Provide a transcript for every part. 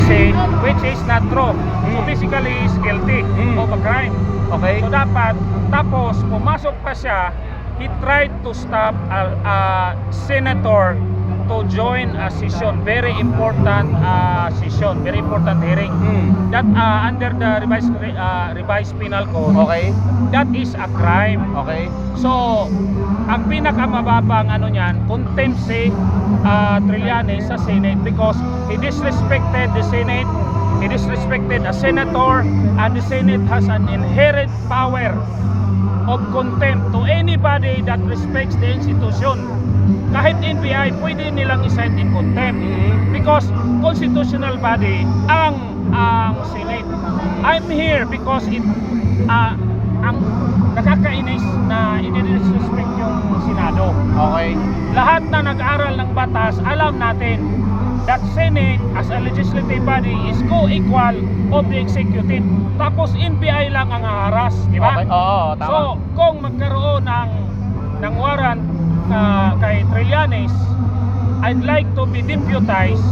say, which is not true. So basically, he's guilty of a crime. Okay. So dapat, tapos pumasok pa siya, he tried to stop a senator to join a session, very important session, very important hearing. That under the revised penal code, Okay. that is a crime. Okay. So, ang pinakamababang ano niyan, contempt si Trillanes sa Senate because he disrespected the Senate, he disrespected a senator, and the Senate has an inherent power of contempt to anybody that respects the institution. Kahit NBI, pwede nilang i-cite in contempt because constitutional body ang Senate. I'm here because ang nakakainis na i-disrespect yung Senado. Okay. Lahat na nag-aral ng batas, alam natin that Senate as a legislative body is co-equal of the executive. Tapos NBI lang ang haras, di ba? Okay. Oo, tama. So, kung magkaroon ng warrant kay Trillanes, I'd like to be deputized.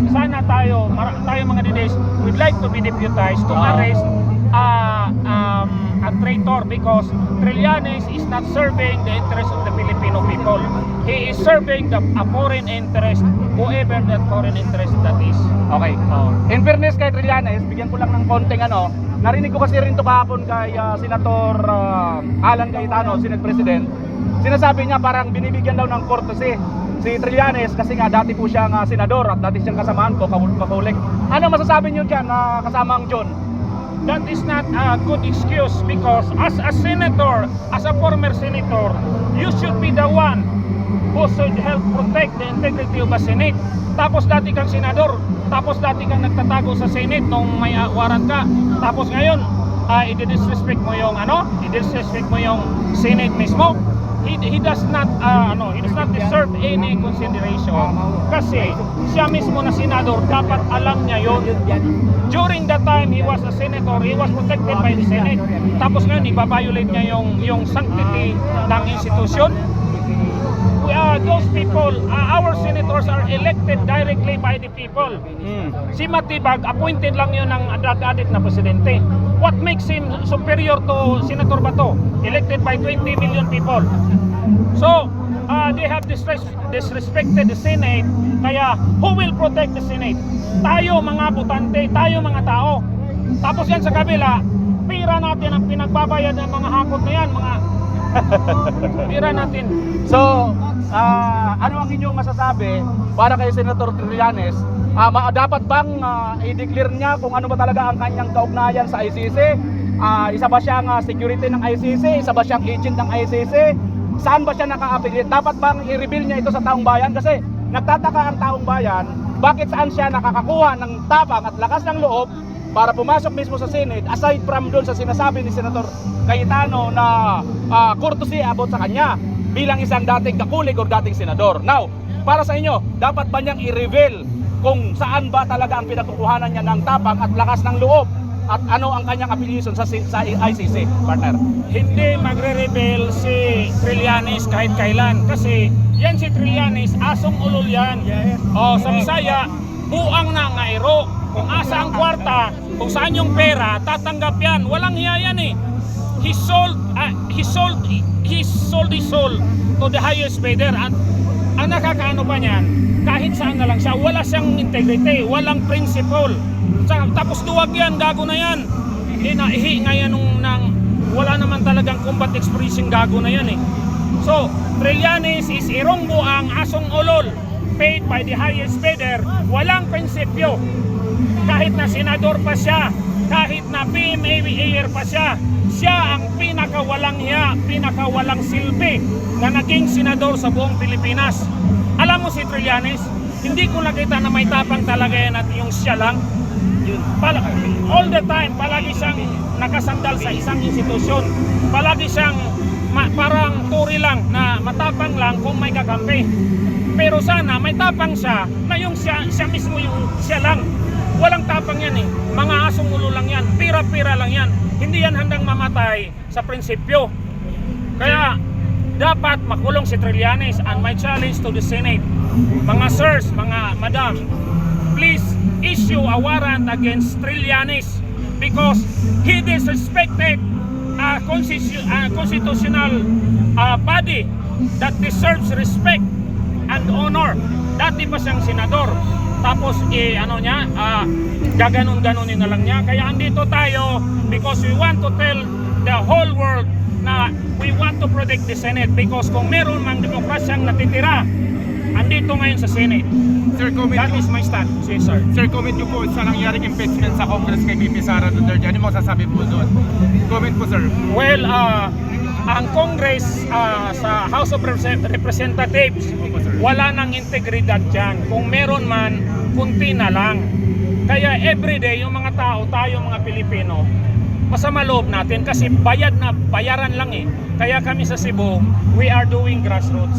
Sana tayo mga DDS, we'd like to be deputized to arrest a traitor because Trillanes is not serving the interest of the Filipino people. He is serving a foreign interest, whoever that foreign interest that is. Okay. In fairness kay Trillanes, bigyan ko lang ng konting narinig ko kasi rin to kahapon kay Senator Alan Cayetano, Senate President. Sinasabi niya parang binibigyan daw ng courtesy si Trillanes kasi nga dati po siyang senador at dati siyang kasamaan ko, kakulik. Ano masasabi niyo diyan kasamang John? That is not a good excuse because as a senator, as a former senator, you should be the one who should help protect the integrity of the Senate. Tapos dati kang senador, tapos dati kang nagtatago sa Senate nung may warrant ka. Tapos ngayon, i-disrespect mo yung i-disrespect mo yung Senate mismo. He does not deserve any consideration kasi siya mismo na senador dapat alam niya yon. During that time he was a senator, he was protected by the Senate. Tapos ngayon iba-violate niya yung sanctity ng institusyon. Those people, our senators are elected directly by the people. Si Matibag, appointed lang yun ng drug addict na presidente. What makes him superior to Senator Bato? Elected by 20 million people. So, they have disrespected the Senate. Kaya, who will protect the Senate? Tayo mga butante, tayo mga tao. Tapos yan sa kabila, pira natin ang pinagbabayad ng mga hakot na yan, mga pira natin. So, ano ang inyong masasabi para kay Senator Trillanes? Dapat bang i-declare niya kung ano ba talaga ang kanyang kaugnayan sa ICC? Isa ba siyang security ng ICC? Isa ba siyang agent ng ICC? Saan ba siya naka-affiliate? Dapat bang i-reveal niya ito sa taong bayan? Kasi nagtataka ang taong bayan, bakit saan siya nakakakuha ng tapang at lakas ng loob para pumasok mismo sa Senate aside from doon sa sinasabi ni Senator Cayetano na courtesy about sa kanya bilang isang dating kakulig o dating senador. Now, para sa inyo, dapat ba niyang i-reveal kung saan ba talaga ang pinagkukuhanan niya ng tapang at lakas ng loob at ano ang kanyang affiliation sa ICC, partner? Hindi magre-rebel si Trillanes kahit kailan kasi yan si Trillanes, asong ulol yan. Sa Bisaya, buang na nga ero. Kung asa ang kwarta, kung saan yung pera, tatanggap yan. Walang hiya yan eh. He sold his soul to the highest bidder. At ang nakakaano pa niyan, kahit saan na lang siya, wala siyang integrity, walang principle. Tapos duwag yan, gago na yan. Ihi nga yan wala naman talagang combat expression, gago na yan eh. So, Trillanes is irong buang, asong ulol, paid by the highest bidder, walang prinsipyo. Kahit na senador pa siya, kahit na PMAer pa siya, siya ang pinakawalang hiya, pinakawalang silbi na naging senador sa buong Pilipinas. Alam mo si Trillanes, hindi ko nakita na may tapang talaga yan at yung siya lang. All the time, palagi siyang nakasandal sa isang institusyon. Palagi siyang parang turi lang na matapang lang kung may kakampi. Pero sana may tapang siya na yung siya mismo yung siya lang. Walang tapang yan eh. Mga asong ulo lang yan. Pira-pira lang yan. Hindi yan handang mamatay sa prinsipyo. Kaya dapat makulong si Trillanes. And my challenge to the Senate, mga sirs, mga madam, please issue a warrant against Trillanes because he disrespected a constitutional body that deserves respect and honor. Dati pa siyang senador. Tapos gaganon-ganonin na lang niya. Kaya andito tayo because we want to tell the whole world na we want to protect the Senate because kung meron mang demokrasyang natitira, andito ngayon sa Senate. Sir, comment That nyo, is my stand. Yes, sir. Sir, comment nyo po sa nangyaring impeachment sa Congress kay VP Sara Duterte. Ano mo sasabi po doon? Comment po, sir. Well, ang Congress sa House of Representatives, wala nang integridad dyan. Kung meron man, kunti na lang. Kaya everyday, yung mga tao, tayo mga Pilipino, masama loob natin kasi bayaran lang eh. Kaya kami sa Cebu, we are doing grassroots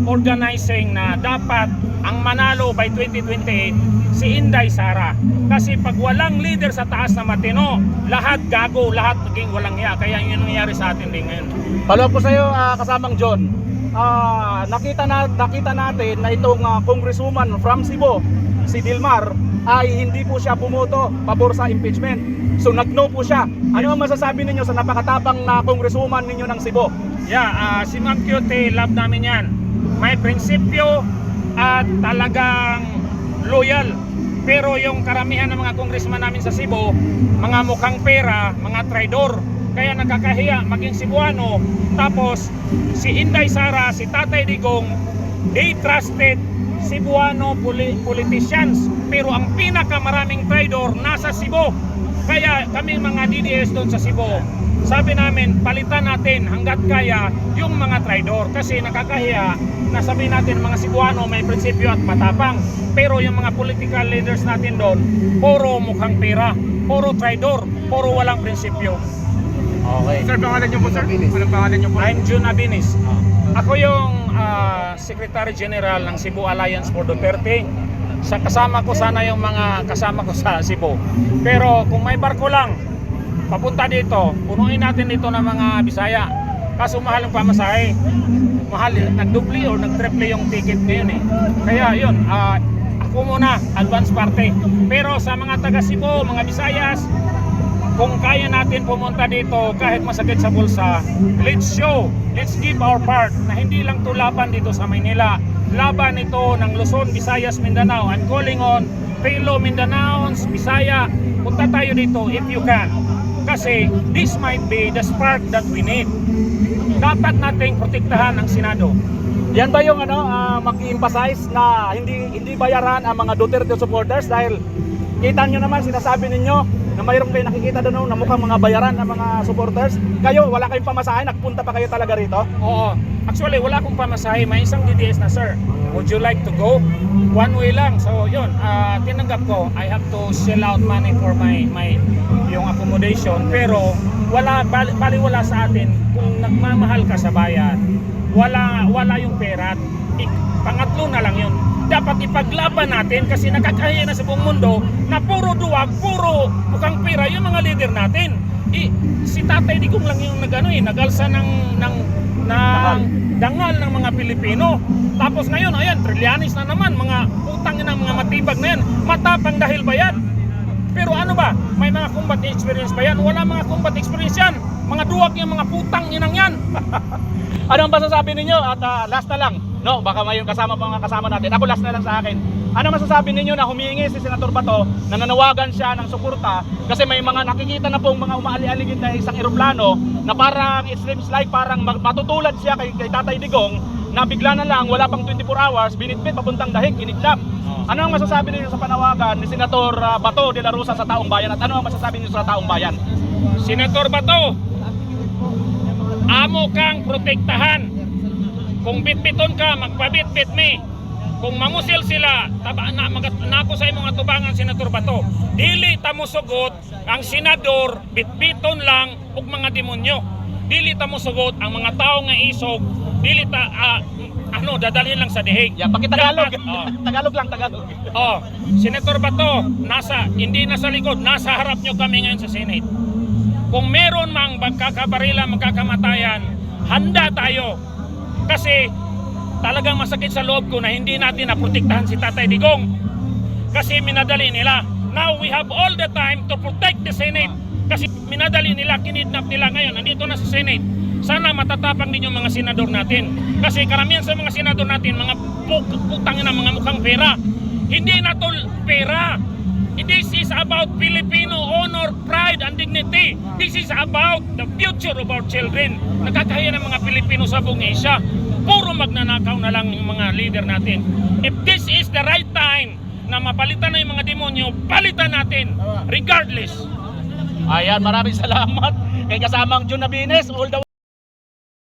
organizing na dapat ang manalo by 2028 si Inday Sara. Kasi pag walang leader sa taas na matino, lahat gago, lahat naging walang hiya. Kaya yun ang nangyari sa atin din ngayon. Follow po sa iyo, kasamang John. Nakita natin na itong congresswoman from Cebu, si Dilmar, ay hindi po siya bumoto pabor sa impeachment. So nag-no po siya. Ano ang masasabi ninyo sa napakatapang na congresswoman ninyo ng Cebu? Yeah, si Ma'am Cute, love namin yan. May prinsipyo at talagang loyal. Pero yung karamihan ng mga congressman namin sa Cebu, mga mukhang pera, mga traidor. Kaya nakakahiya maging Cebuano. Tapos si Inday Sara, si Tatay Digong, they trusted Cebuano politicians. Pero ang pinakamaraming traidor nasa Cebu. Kaya kami mga DDS doon sa Cebu, sabi namin palitan natin hanggat kaya yung mga traidor. Kasi nakakahiya na sabi natin mga Cebuano may prinsipyo at matapang. Pero yung mga political leaders natin doon, puro mukhang pera, puro traidor, puro walang prinsipyo. Okay. Sir, pangalan nyo po, sir? Anong pangalan nyo po? I'm June Abinis. Ako yung Secretary General ng Cebu Alliance for Duterte. Kasama ko sana yung mga kasama ko sa Cebu. Pero kung may barko lang, papunta dito, punuin natin dito ng mga Bisaya. Kaso mahal yung pamasahe. Mahal, nagdubli o nagtriple yung ticket ngayon eh. Kaya yun, ako muna, advance party. Pero sa mga taga Cebu, mga Bisayas, kung kaya natin pumunta dito kahit masakit sa bulsa, let's give our part na hindi lang to laban dito sa Maynila. Laban ito ng Luzon, Visayas, Mindanao. I'm calling on fellow Mindanaons, Bisaya, punta tayo dito if you can. Kasi this might be the spark that we need. Dapat nating protektahan ang Senado. Yan ba yung mag-emphasize na hindi bayaran ang mga Duterte supporters dahil kita nyo naman, sinasabi ninyo na mayroon kayo nakikita doon na mukhang mga bayaran ng mga supporters. Kayo, wala kayong pamasahe, nagpunta pa kayo talaga rito? Oo. Actually, wala akong pamasahe. May isang DDS na, sir. Would you like to go? One way lang. So, yun. Tinanggap ko. I have to shell out money for my yung accommodation. Pero, baliwala sa atin kung nagmamahal ka sa bayan. Wala yung pera. Pangatlo na lang yun. Dapat ipaglaban natin kasi nakakahiya na sa buong mundo na puro duwag, puro mukhang pera yung mga leader natin. Si Tatay Digong lang yung nagalsa ng dangal ng mga Pilipino. Tapos ngayon, ayan, Trillanes na naman, mga utang ng mga matibag na yan. Matapang dahil ba yan? Pero ano ba? May mga combat experience ba yan? Wala mga combat experience yan. Mga duwag yung mga putang inang yan. Ano ang masasabi ninyo? At last na lang, no? Baka may kasama pa mga kasama natin. Ako last na lang sa akin. Ano masasabi ninyo na humingi si Senator Bato na nanawagan siya ng suporta kasi may mga nakikita na pong mga umaali-aligid na isang eroplano na parang it seems like parang matutulad siya kay Tatay Digong na bigla na lang wala pang 24 hours binitbit papuntang dahig, kinidnap. Ano ang masasabi ninyo sa panawagan ni Senator Bato de la Rosa sa taong bayan at ano ang masasabi ninyo sa taong bayan? Senator Bato, amo kang protektahan. Kung bitbiton ka, magpabitbit me. Kung mangusil sila, nako sa imong atubangan, Senator Bato. Dili ta mo sugot ang senador, bitbiton lang ug mga demonyo. Dili ta mo sugot ang mga tao nga isog, dili ta dadalhin lang sa dihig. Yeah, pakitagalog. Dapat, Tagalog lang, Tagalog. Senator Bato, hindi nasa likod, nasa harap nyo kami ngayon sa Senate. Kung meron mang magkakabarila, magkakamatayan, handa tayo. Kasi talagang masakit sa loob ko na hindi natin naprotektahan si Tatay Digong. kasi minadali nila. Now we have all the time to protect the Senate kasi minadali nila, kinidnap nila ngayon. Nandito na sa Senate. Sana matatapang din yung mga senador natin. Kasi karamihan sa mga senador natin, mga putang na mga mukhang pera. Hindi na to pera. This is about Filipino honor, pride, and dignity. This is about the future of our children. Nakakahiya ng mga Pilipino sa buong Asia. Puro magnanakaw na lang yung mga leader natin. If this is the right time na mapalitan na yung mga demonyo, palitan natin regardless. Ayan, maraming salamat kay kasamang Jun Nabines all the way